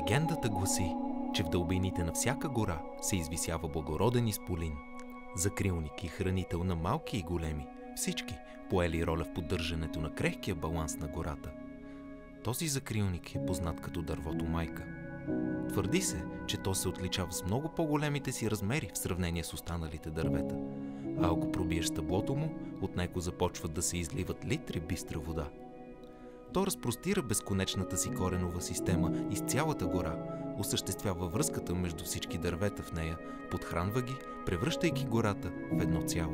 Легендата гласи, че в дълбините на всяка гора се извисява благороден изполин, закрилник и хранител на малки и големи, всички поели роля в поддържането на крехкия баланс на гората. Този закрилник е познат като дървото майка. Твърди се, че то се отличава с много по-големите си размери в сравнение с останалите дървета, а ако пробиеш стъблото му, от него започват да се изливат литри бистра вода. То разпростира безконечната си коренова система из цялата гора, осъществява връзката между всички дървета в нея, подхранва ги, превръщайки гората в едно цяло.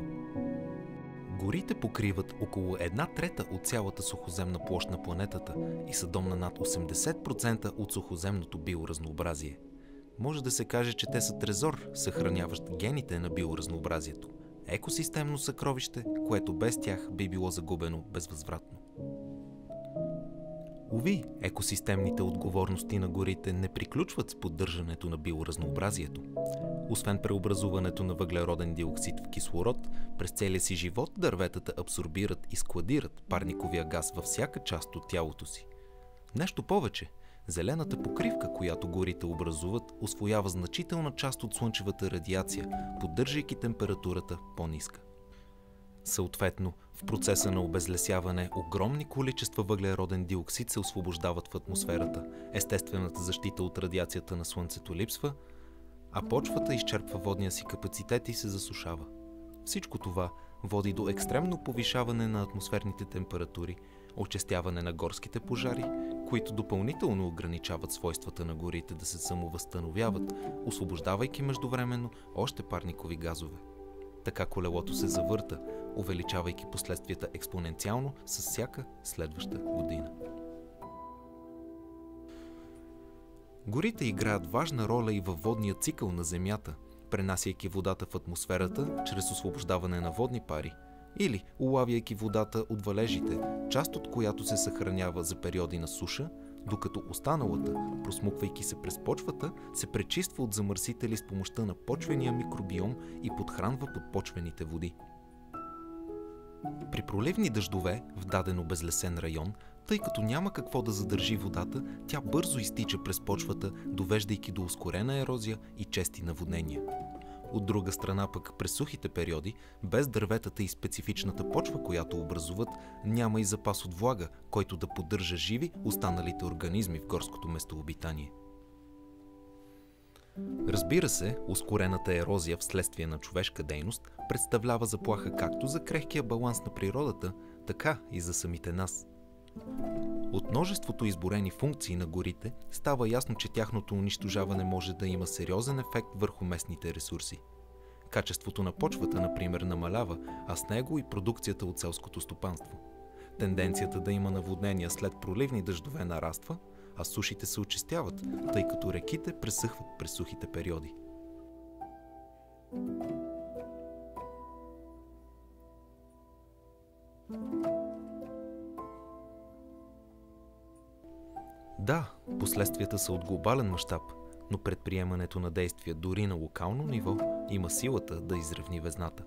Горите покриват около 1/3 от цялата сухоземна площ на планетата и са дом на над 80% от сухоземното биоразнообразие. Може да се каже, че те са трезор, съхраняващ гените на биоразнообразието. Екосистемно съкровище, което без тях би било загубено безвъзвратно. Уви, екосистемните отговорности на горите не приключват с поддържането на биоразнообразието. Освен преобразуването на въглероден диоксид в кислород, през целия си живот дърветата абсорбират и складират парниковия газ във всяка част от тялото си. Нещо повече, зелената покривка, която горите образуват, усвоява значителна част от слънчевата радиация, поддържайки температурата по-ниска. Съответно, в процеса на обезлесяване огромни количества въглероден диоксид се освобождават в атмосферата, естествената защита от радиацията на Слънцето липсва, а почвата изчерпва водния си капацитет и се засушава. Всичко това води до екстремно повишаване на атмосферните температури, очестяване на горските пожари, които допълнително ограничават свойствата на горите да се самовъзстановяват, освобождавайки междувременно още парникови газове. Така колелото се завърта, увеличавайки последствията експоненциално с всяка следваща година. Горите играят важна роля и във водния цикъл на Земята, пренасяйки водата в атмосферата чрез освобождаване на водни пари или улавяйки водата от валежите, част от която се съхранява за периоди на суша, докато останалата, просмуквайки се през почвата, се пречиства от замърсители с помощта на почвения микробиом и подхранва подпочвените води. При проливни дъждове в даден обезлесен район, тъй като няма какво да задържи водата, тя бързо изтича през почвата, довеждайки до ускорена ерозия и чести наводнения. От друга страна пък през сухите периоди, без дърветата и специфичната почва, която образуват, няма и запас от влага, който да поддържа живи останалите организми в горското местообитание. Разбира се, ускорената ерозия вследствие на човешка дейност представлява заплаха както за крехкия баланс на природата, така и за самите нас. От множеството изборени функции на горите става ясно, че тяхното унищожаване може да има сериозен ефект върху местните ресурси. Качеството на почвата, например, намалява, а с него и продукцията от селското стопанство. Тенденцията да има наводнения след проливни дъждове нараства, а сушите се очистяват, тъй като реките пресъхват през сухите периоди. Да, последствията са от глобален мащаб, но предприемането на действия дори на локално ниво има силата да изравни везната.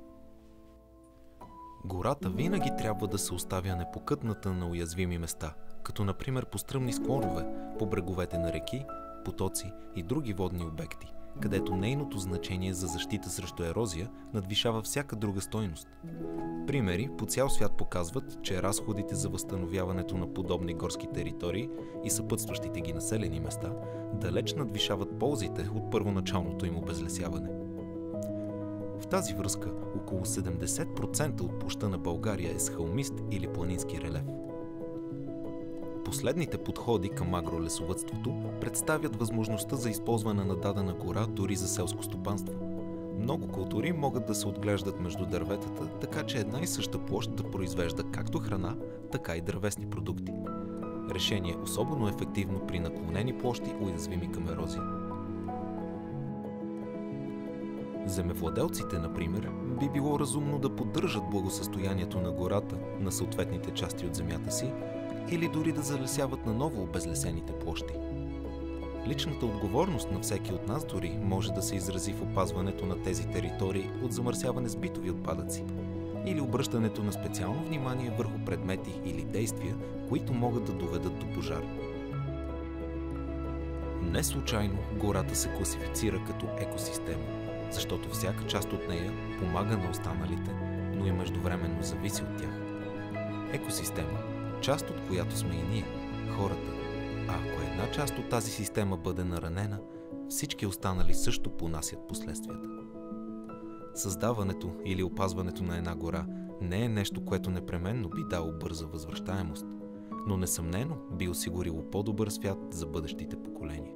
Гората винаги трябва да се оставя непокътната на уязвими места, като например по стръмни склонове, по бреговете на реки, потоци и други водни обекти, където нейното значение за защита срещу ерозия надвишава всяка друга стойност. Примери по цял свят показват, че разходите за възстановяването на подобни горски територии и съпътстващите ги населени места далеч надвишават ползите от първоначалното им обезлесяване. В тази връзка около 70% от площта на България е с хълмист или планински релеф. Последните подходи към агролесовъдството представят възможността за използване на дадена гора дори за селско стопанство. Много култури могат да се отглеждат между дърветата, така че една и съща площ да произвежда както храна, така и дървесни продукти. Решение особено ефективно при наклонени площи, уязвими към ерозия. Земевладелците, например, би било разумно да поддържат благосъстоянието на гората на съответните части от земята си или дори да залесяват наново обезлесените площи. Личната отговорност на всеки от нас дори може да се изрази в опазването на тези територии от замърсяване с битови отпадъци или обръщането на специално внимание върху предмети или действия, които могат да доведат до пожар. Не случайно гората се класифицира като екосистема, защото всяка част от нея помага на останалите, но и междувременно зависи от тях. Екосистема, част от която сме и ние, хората. А ако една част от тази система бъде наранена, всички останали също понасят последствията. Създаването или опазването на една гора не е нещо, което непременно би дало бърза възвръщаемост, но несъмнено би осигурило по-добър свят за бъдещите поколения.